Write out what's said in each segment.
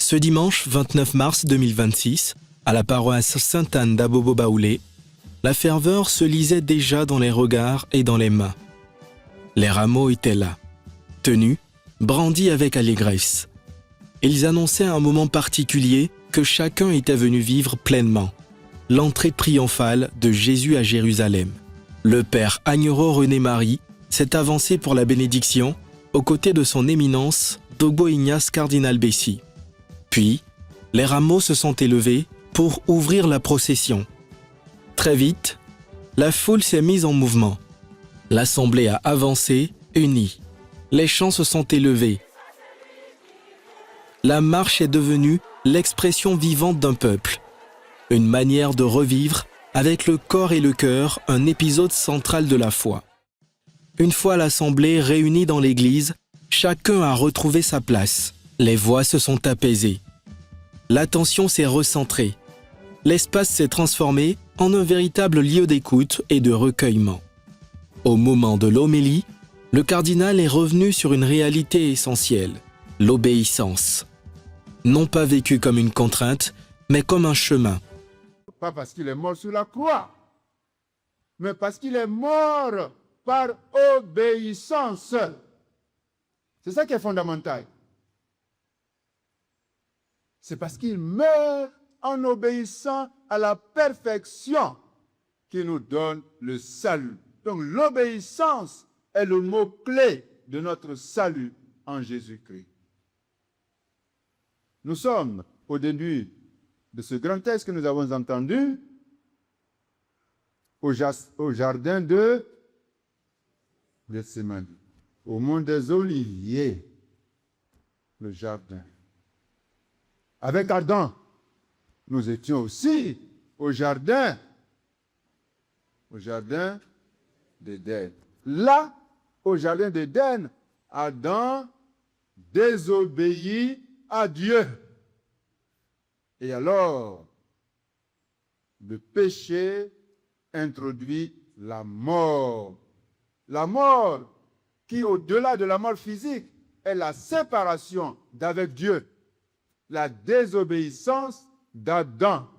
Ce dimanche 29 mars 2026, à la paroisse Sainte-Anne d'Abobo-Baoulé, la ferveur se lisait déjà dans les regards et dans les mains. Les rameaux étaient là, tenus, brandis avec allégresse. Ils annonçaient un moment particulier que chacun était venu vivre pleinement, l'entrée triomphale de Jésus à Jérusalem. Le père Agnereau René-Marie s'est avancé pour la bénédiction aux côtés de son éminence Dogbo Ignace Cardinal Bessy. Puis, les rameaux se sont élevés pour ouvrir la procession. Très vite, la foule s'est mise en mouvement. L'assemblée a avancé, unie. Les chants se sont élevés. La marche est devenue l'expression vivante d'un peuple. Une manière de revivre, avec le corps et le cœur, un épisode central de la foi. Une fois l'assemblée réunie dans l'église, chacun a retrouvé sa place. Les voix se sont apaisées. L'attention s'est recentrée. L'espace s'est transformé en un véritable lieu d'écoute et de recueillement. Au moment de l'homélie, le cardinal est revenu sur une réalité essentielle, l'obéissance. Non pas vécue comme une contrainte, mais comme un chemin. Pas parce qu'il est mort sur la croix, mais parce qu'il est mort par obéissance. C'est ça qui est fondamental. C'est parce qu'il meurt en obéissant à la perfection qui nous donne le salut. Donc l'obéissance est le mot-clé de notre salut en Jésus-Christ. Nous sommes au début de ce grand texte que nous avons entendu au jardin de Gethsémani, au mont des Oliviers, le jardin. Avec Adam, nous étions aussi au jardin d'Éden. Là, au jardin d'Éden, Adam désobéit à Dieu. Et alors, le péché introduit la mort. La mort qui, au-delà de la mort physique, est la séparation d'avec Dieu. La désobéissance d'Adam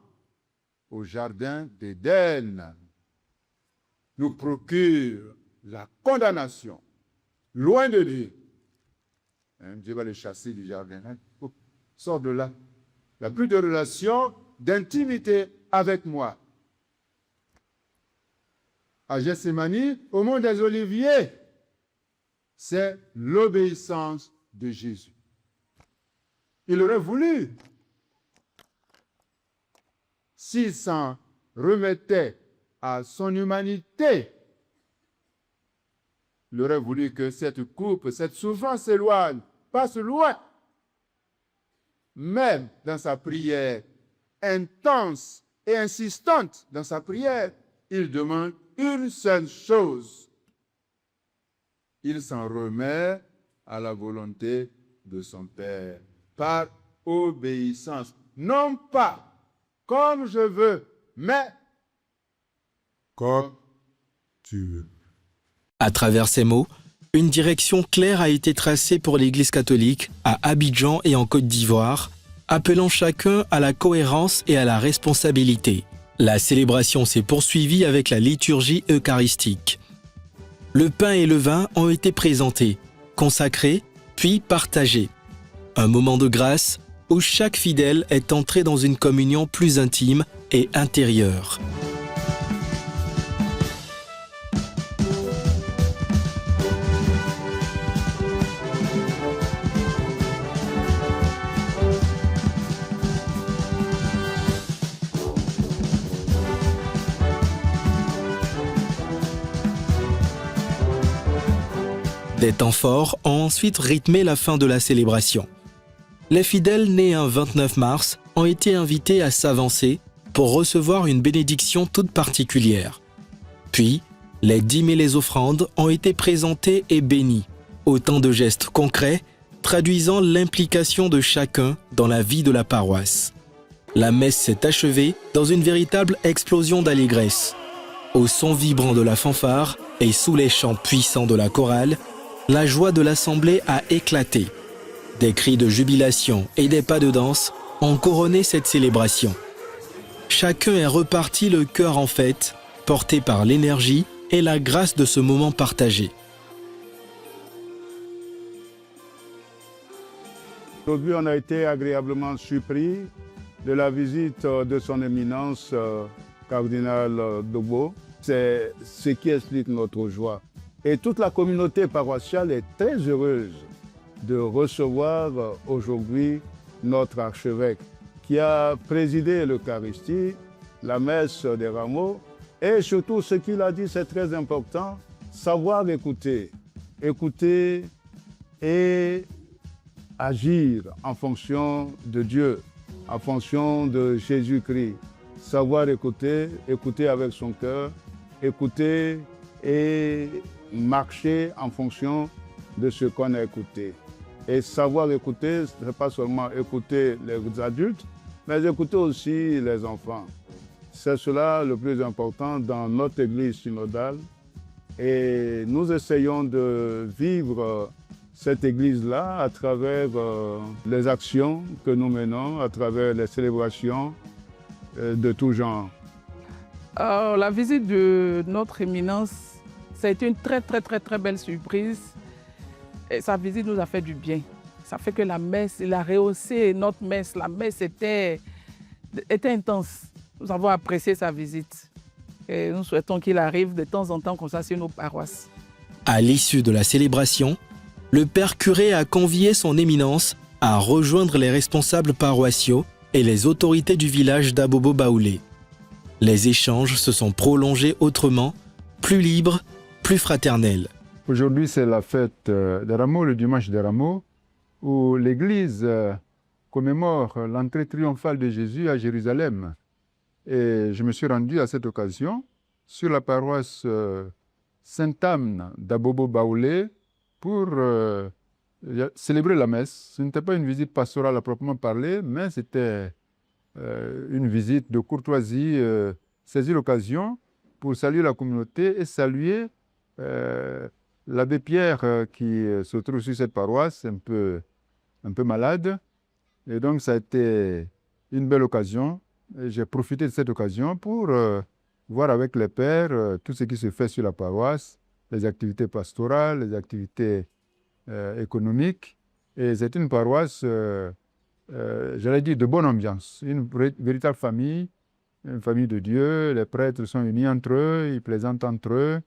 au jardin d'Éden nous procure la condamnation, loin de Dieu. Dieu va le chasser du jardin. Oh, sors de là. Il n'y a plus de relation d'intimité avec moi. À Gethsémani, au mont des Oliviers, c'est l'obéissance de Jésus. Il aurait voulu, s'il s'en remettait à son humanité, il aurait voulu que cette coupe, cette souffrance s'éloigne, passe loin. Même dans sa prière intense et insistante, dans sa prière, il demande une seule chose. Il s'en remet à la volonté de son Père, par obéissance. Non pas comme je veux, mais comme tu veux. À travers ces mots, une direction claire a été tracée pour l'Église catholique à Abidjan et en Côte d'Ivoire, appelant chacun à la cohérence et à la responsabilité. La célébration s'est poursuivie avec la liturgie eucharistique. Le pain et le vin ont été présentés, consacrés, puis partagés. Un moment de grâce où chaque fidèle est entré dans une communion plus intime et intérieure. Des temps forts ont ensuite rythmé la fin de la célébration. Les fidèles nés un 29 mars ont été invités à s'avancer pour recevoir une bénédiction toute particulière. Puis, les dîmes et les offrandes ont été présentés et bénis, autant de gestes concrets traduisant l'implication de chacun dans la vie de la paroisse. La messe s'est achevée dans une véritable explosion d'allégresse. Au son vibrant de la fanfare et sous les chants puissants de la chorale, la joie de l'assemblée a éclaté. Des cris de jubilation et des pas de danse ont couronné cette célébration. Chacun est reparti le cœur en fête, porté par l'énergie et la grâce de ce moment partagé. Aujourd'hui, on a été agréablement surpris de la visite de son éminence, cardinal Dobo. C'est ce qui explique notre joie. Et toute la communauté paroissiale est très heureuse de recevoir aujourd'hui notre archevêque qui a présidé l'Eucharistie, la messe des rameaux. Et surtout, ce qu'il a dit, c'est très important, savoir écouter. Écouter et agir en fonction de Dieu, en fonction de Jésus-Christ. Savoir écouter, écouter avec son cœur, écouter et marcher en fonction de ce qu'on a écouté. Et savoir écouter, ce n'est pas seulement écouter les adultes, mais écouter aussi les enfants. C'est cela le plus important dans notre Église synodale. Et nous essayons de vivre cette Église-là à travers les actions que nous menons, à travers les célébrations de tout genre. La visite de notre éminence, ça a été une très belle surprise. Et sa visite nous a fait du bien. Ça fait que la messe, il a rehaussé notre messe. La messe était intense. Nous avons apprécié sa visite. Et nous souhaitons qu'il arrive de temps en temps comme ça sur nos paroisses. À l'issue de la célébration, le père curé a convié son éminence à rejoindre les responsables paroissiaux et les autorités du village d'Abobo-Baoulé. Les échanges se sont prolongés autrement, plus libres, plus fraternels. Aujourd'hui, c'est la fête des Rameaux, le dimanche des Rameaux, où l'Église commémore l'entrée triomphale de Jésus à Jérusalem. Et je me suis rendu à cette occasion sur la paroisse Sainte-Anne d'Abobo-Baoulé pour célébrer la messe. Ce n'était pas une visite pastorale à proprement parler, mais c'était une visite de courtoisie, saisir l'occasion pour saluer la communauté et saluer l'abbé Pierre qui se trouve sur cette paroisse, un peu malade. Et donc ça a été une belle occasion. J'ai profité de cette occasion pour voir avec les pères tout ce qui se fait sur la paroisse, les activités pastorales, les activités économiques. Et c'est une paroisse, j'allais dire, de bonne ambiance, une véritable famille, une famille de Dieu. Les prêtres sont unis entre eux, ils plaisantent entre eux.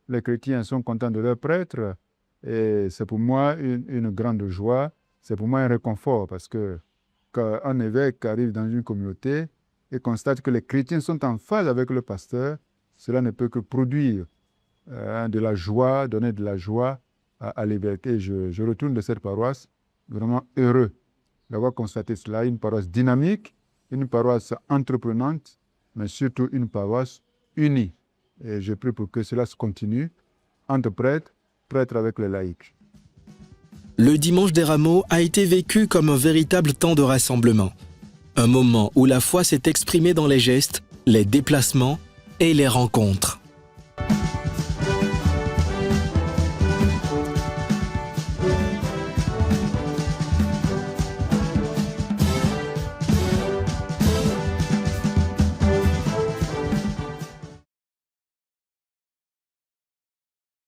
Les chrétiens sont contents de leurs prêtres. Et c'est pour moi une grande joie, c'est pour moi un réconfort parce que quand un évêque arrive dans une communauté et constate que les chrétiens sont en phase avec le pasteur, cela ne peut que produire de la joie, donner de la joie à l'évêque. Et je retourne de cette paroisse vraiment heureux d'avoir constaté cela, une paroisse dynamique, une paroisse entreprenante, mais surtout une paroisse unie. Et je prie pour que cela se continue entre prêtres, prêtres avec les laïcs. Le dimanche des Rameaux a été vécu comme un véritable temps de rassemblement. Un moment où la foi s'est exprimée dans les gestes, les déplacements et les rencontres.